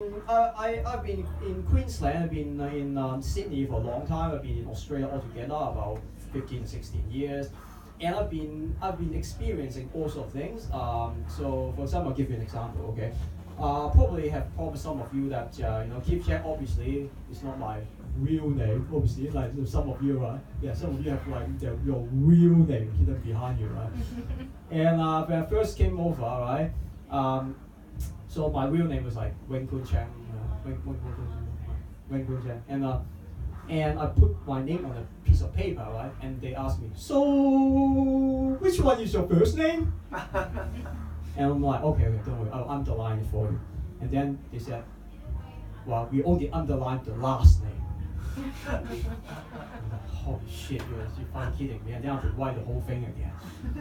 I've been in Queensland, I've been in Sydney for a long time, I've been in Australia altogether about 15, 16 years, and I've been experiencing all sorts of things. So for example, I'll give you an example, okay? Probably some of you that Keith Jack obviously is not my real name, obviously, like some of you, right? Yeah, some of you have like your real name hidden behind you, right? And when I first came over, right? So my real name was like Wen Kun Chang, Wen Kun Chang, and I put my name on a piece of paper, right? And they asked me, so which one is your first name? And I'm like, okay, don't worry, I'll underline it for you. And then they said, well, we only underlined the last name. I'm like, holy shit, you're fucking kidding me. And then I have to write the whole thing again.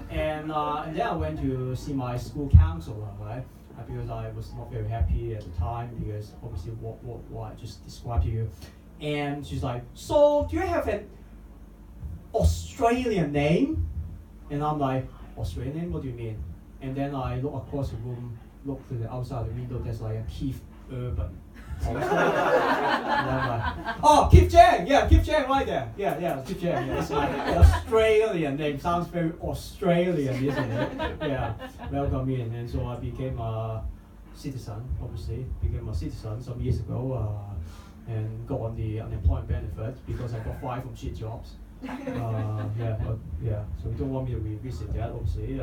And then I went to see my school counselor, right? Because I was not very happy at the time because obviously what I just described to you. And she's like, so do you have an Australian name? And I'm like, Australian name? What do you mean? And then I look across the room, look to the outside the window, there's like a Keith Urban. And I'm like, oh, Keith Chang! Yeah, Keith Chang right there. Yeah, Keith Chang. Yeah, it's like Australian name. Sounds very Australian, isn't it? Yeah, welcome in. And so I became a citizen, obviously. Became a citizen some years ago and got on the unemployment benefit because I got fired from shit jobs. So you don't want me to revisit that, obviously.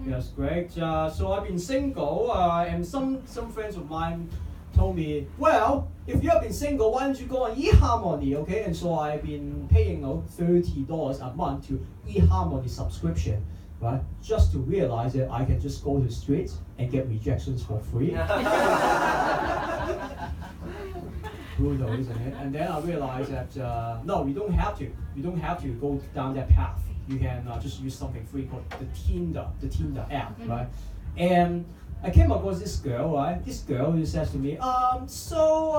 Yes, great. So I've been single, and some friends of mine told me, well, if you have been single, why don't you go on eHarmony, okay? And so I've been paying $30 a month to eHarmony subscription, right? Just to realize that I can just go to the streets and get rejections for free. Brutal, isn't it? And then I realized that no, you don't have to. You don't have to go down that path. You can just use something free called the Tinder app, right? And I came across this girl, right? This girl who says to me, so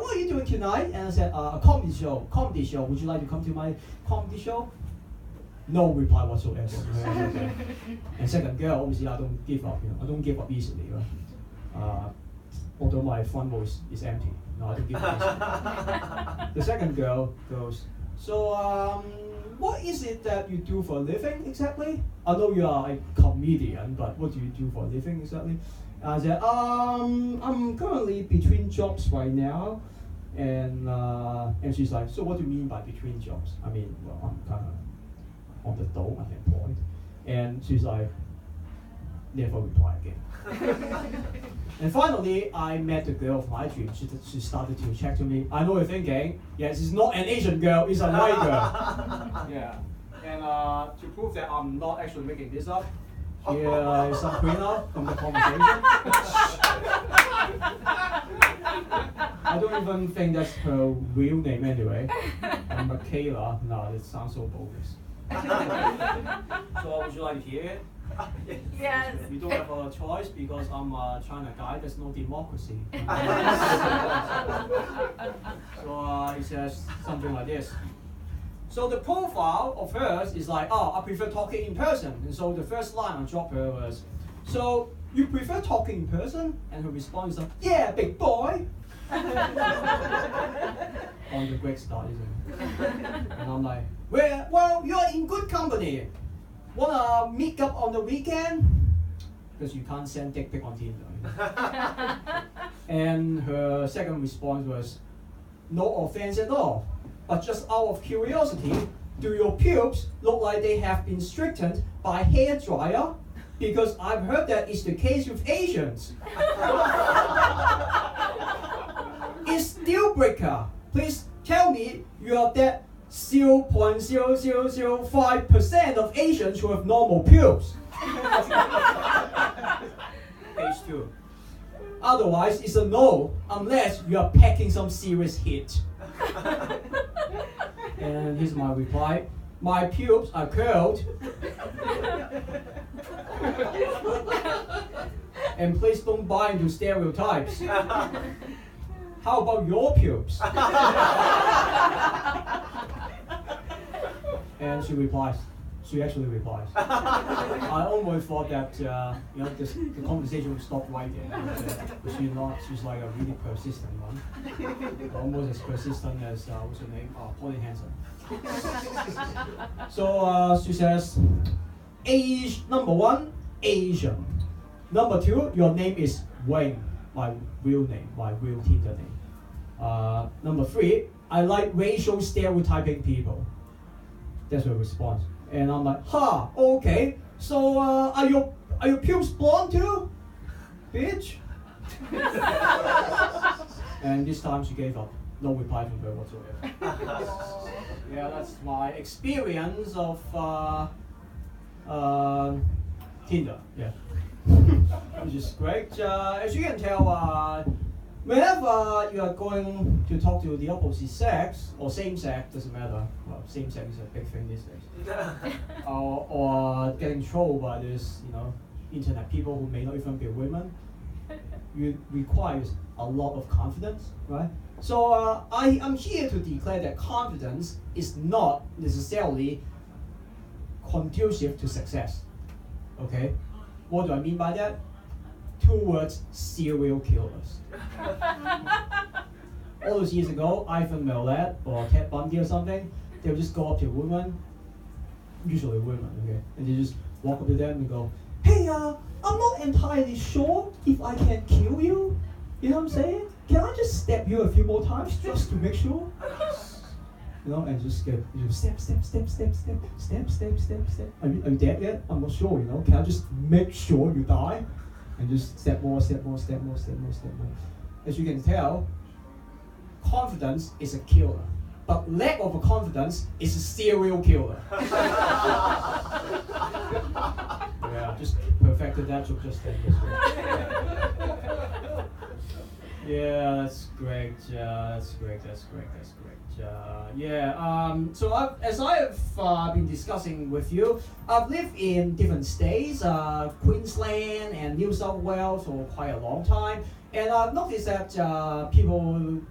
what are you doing tonight? And I said, a comedy show. Would you like to come to my comedy show? No reply whatsoever. Okay. And second girl, obviously I don't give up. I don't give up easily, right? Although my front row is empty. No, I don't give up easily. The second girl goes, so what is it that you do for a living exactly? I know you are a comedian, but what do you do for a living exactly? I said, I'm currently between jobs right now. And she's like, so what do you mean by between jobs? I mean, well, I'm kind of on the dole, unemployed. And she's like, never reply again. And finally, I met the girl of my dreams. She started to check to me. I know you're thinking, yes, it's not an Asian girl, it's a white girl. Yeah. And to prove that I'm not actually making this up, here is some printout from the conversation. I don't even think that's her real name anyway. Michaela. No, it sounds so bogus. So would you like to hear it? Yes. We don't have a choice because I'm a China guy. There's no democracy. So it says something like this. So the profile of hers is like, oh, I prefer talking in person. And so the first line I dropped her was, so you prefer talking in person? And her response is like, yeah, big boy. On the great start, isn't it? And I'm like, well, you're in good company. Wanna meet up on the weekend? Because you can't send dick pic on Tinder. And her second response was, no offense at all, but just out of curiosity, do your pubes look like they have been straightened by hair dryer? Because I've heard that it's the case with Asians. It's deal breaker. Please tell me you are that 0.0005% of Asians who have normal pubes. Page 2. Otherwise, it's a no, unless you are packing some serious heat. And here's my reply. My pubes are curled. And please don't buy into stereotypes. How about your pubes? And she replies, she actually replies. I almost thought that you know the conversation would stop right there, but she's not. She's like a really persistent one, almost as persistent as what's her name, Pauline Hanson. So she says, number 1, Asian. Number 2, your name is Wayne, my real name, my real Tinder name. Number 3, I like racial stereotyping people. That's her response. And I'm like, okay. So are your pupils blonde too, bitch? And this time she gave up. No reply from her whatsoever. Yeah, that's my experience of Tinder. Yeah, which is great. As you can tell, whenever you are going to talk to the opposite sex or same sex, doesn't matter. Well, same sex is a big thing these days. Or getting trolled by this, you know, internet people who may not even be women. It requires a lot of confidence, right? So I'm here to declare that confidence is not necessarily conducive to success. Okay, what do I mean by that? 2 words: serial killers. All those years ago, Ivan Milet or Ted Bundy or something, they would just go up to a woman, usually women, okay, and they just walk up to them and go, "Hey, I'm not entirely sure if I can kill you. You know what I'm saying? Can I just stab you a few more times just to make sure?" You know, and just get step. Are you dead yet? I'm not sure. You know, can I just make sure you die? And just step more. As you can tell, confidence is a killer, but lack of confidence is a serial killer. Yeah, just perfected that joke just then. Yeah, that's great. That's great. So as I have been discussing with you, I've lived in different states, Queensland and New South Wales for quite a long time, and I've noticed that people in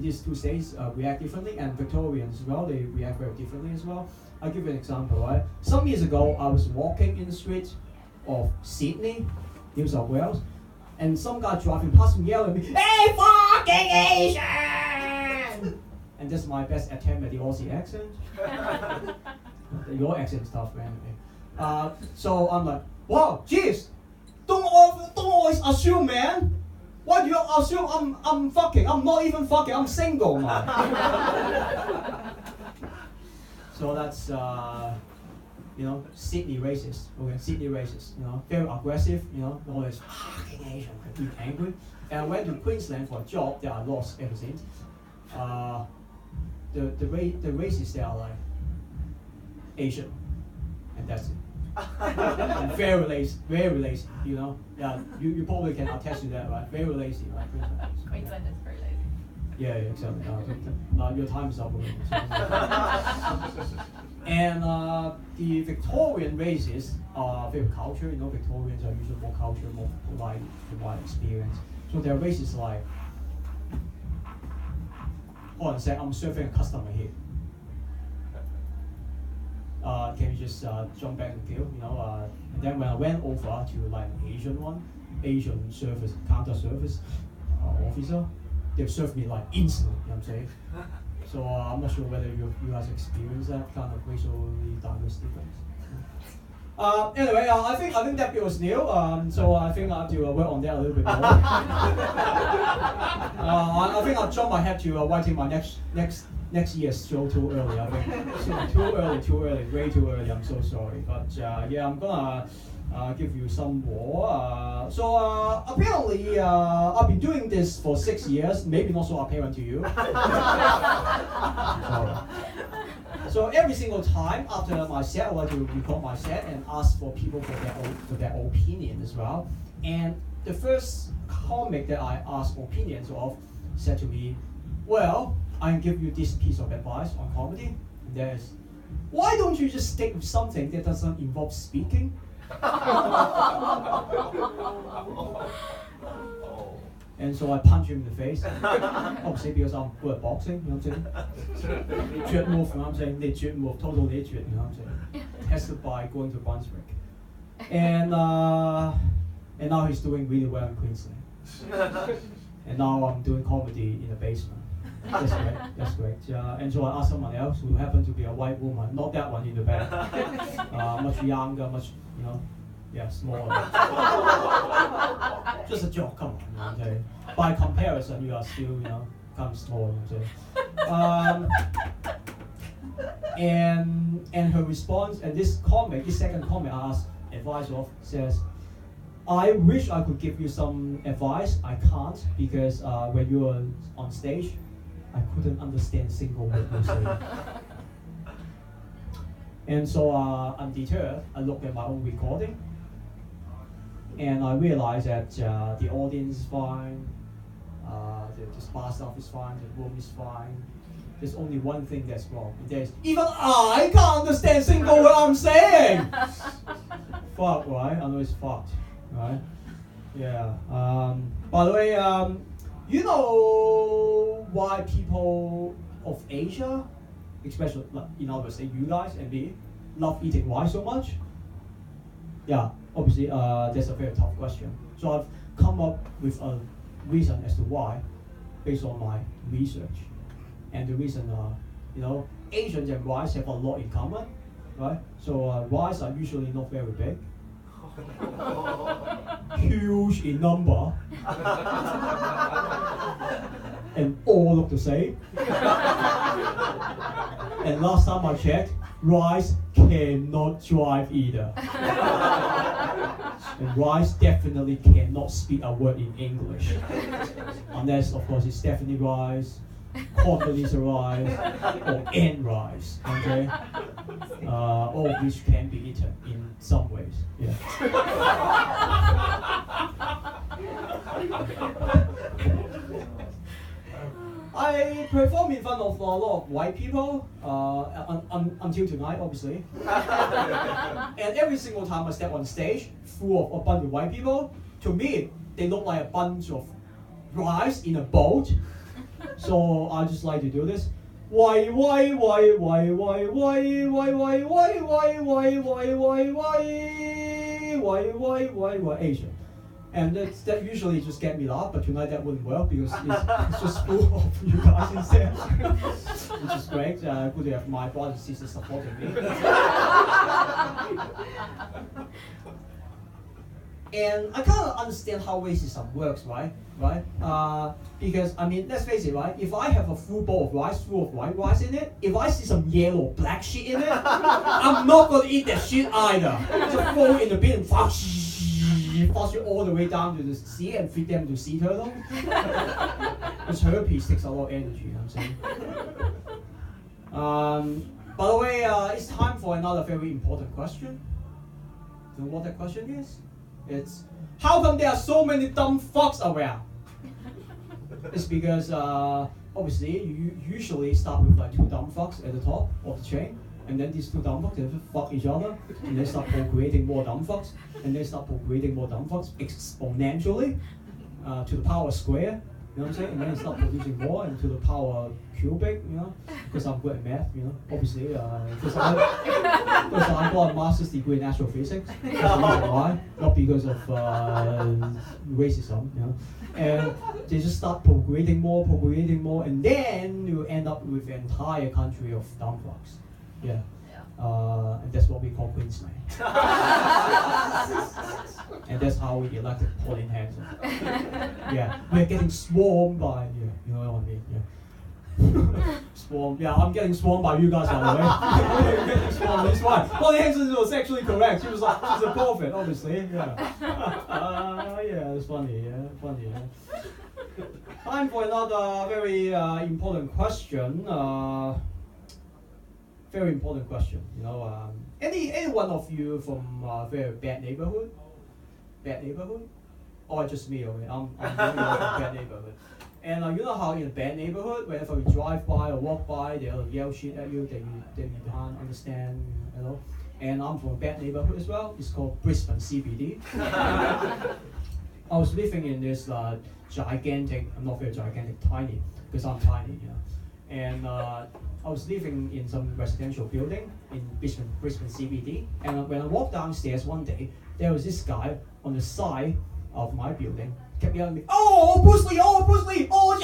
these 2 states react differently, and Victorians as well, they react very differently as well. I'll give you an example, right? Some years ago, I was walking in the streets of Sydney, New South Wales, and some guy driving past me yelling at me, "Hey, fucking Asian!" And that's my best attempt at the Aussie accent. Your accent's tough, man. So I'm like, "Wow, jeez, don't always assume, man. Why do you assume I'm fucking? I'm not even fucking. I'm single, man." So that's you know, Sydney racist. Okay, Sydney racist. You know, very aggressive. You know, always fucking Asian, really angry. And I went to Queensland for a job that I lost ever since. The racists there are like Asian, and that's it. And very lazy, you know. Yeah, you probably can attest to that, right? Very lazy, right? Queensland is very lazy. Yeah, exactly. Your time is up. And the Victorian races are very cultured. You know, Victorians are usually more cultured, more polite experience. So their race is like, hold on a sec, I'm serving a customer here. Can you just jump back in the queue, you know? And then when I went over to like an Asian service, counter service officer, they served me like instantly, you know what I'm saying? So I'm not sure whether you guys experience that kind of racially diverse difference. Anyway, I think that bit was new, so I think I have to work on that a little bit more. I think I'll jump ahead to writing my next year's show too early. I think too early, way too early. I'm so sorry, but yeah, I'm gonna give you some more. So apparently, I've been doing this for 6 years. Maybe not so apparent to you. So every single time after my set, I like to record my set and ask for people for their opinion as well. And the first comic that I asked opinions of said to me, "Well, I can give you this piece of advice on comedy. And that is, why don't you just stick with something that doesn't involve speaking?" And so I punch him in the face. Obviously because I'm good at boxing, you know what I'm saying? Jet move, you know what I'm saying? Legit move, total legit, you know what I'm saying? Tested by going to Brunswick. And now he's doing really well in Queensland. And now I'm doing comedy in the basement. That's great, that's great. And so I asked someone else who happened to be a white woman, not that one in the back, much younger, much, you know, yeah, smaller. Just a joke, come on, you know what I'm saying? By comparison, you are still, you know, kind of small, you know what I'm saying? And her response, and this second comic I asked advice of, says, I wish I could give you some advice. I can't because when you were on stage, I couldn't understand a single word you say. And so I'm deterred. I looked at my own recording, and I realized that the audience is fine, the spa staff is fine, the room is fine. There's only one thing that's wrong. And there's even I can't understand a single word I'm saying. Fuck, right? I know it's fucked, right? Yeah. By the way, you know why people of Asia, especially in other words, say you guys and me, love eating rice so much? Yeah, obviously that's a very tough question. So I've come up with a reason as to why, based on my research. And the reason, you know, Asians and rice have a lot in common, right? So rice are usually not very big, huge in number, and all look the same. And last time I checked, rice cannot drive either. And rice definitely cannot speak a word in English. Unless, of course, it's definitely rice, Condoleezza rice, or N rice, okay? All of which can be eaten in some ways, yeah. I perform in front of a lot of white people until tonight, obviously. And every single time I step on stage, full of a bunch of white people, to me, they look like a bunch of rice in a boat. So I just like to do this. Why, Asian. And that usually just get me laugh, but tonight that wouldn't work because it's just full of you guys instead. Which is great. Good to have my brothers and sisters supporting me. And I kind of understand how racism works, right? Because, I mean, let's face it, right? If I have a full bowl of rice, full of white rice in it, if I see some yellow, black shit in it, I'm not going to eat that shit either. Just throw it in the bin and flush it all the way down to the sea and feed them to sea turtle. Because herpes takes a lot of energy, you know what I'm saying? By the way, it's time for another very important question. Do you know what that question is? It's, how come there are so many dumb fucks around? It's because obviously you usually start with like two dumb fucks at the top of the chain, and then these two dumb fucks they fuck each other, and they start procreating more dumb fucks, and they start procreating more dumb fucks exponentially to the power square. You know what I'm saying? And then they start producing more and to the power cubic, you know, because I'm good at math, you know, obviously, because I got a master's degree in astrophysics. That's the reason why, not because of racism, you know. And they just start procreating more, and then you end up with an entire country of dumb fucks. Yeah. And that's what we call Queensland. And that's how we elected Pauline Hanson. Yeah, we're getting swarmed by, yeah, you know what I mean? Yeah. Swarmed, yeah, I'm getting swarmed by you guys, by the way. I'm getting swarmed, that's why. Pauline Hanson was actually correct. She was like, she's a prophet, obviously. Yeah. Yeah, it's funny, yeah. Time for another very important question. Very important question, you know. Any one of you from a very bad neighborhood? Bad neighborhood? Or just me, okay? I'm from a bad neighborhood. And you know how in a bad neighborhood, whenever you drive by or walk by, they'll yell shit at you that you can't understand, you know. And I'm from a bad neighborhood as well. It's called Brisbane CBD. I was living in this gigantic, I'm not very gigantic, tiny, because I'm tiny, you know. And I was living in some residential building in Brisbane CBD. And when I walked downstairs one day, there was this guy on the side of my building, kept yelling at me, oh, Bruce Lee, oh, yeah.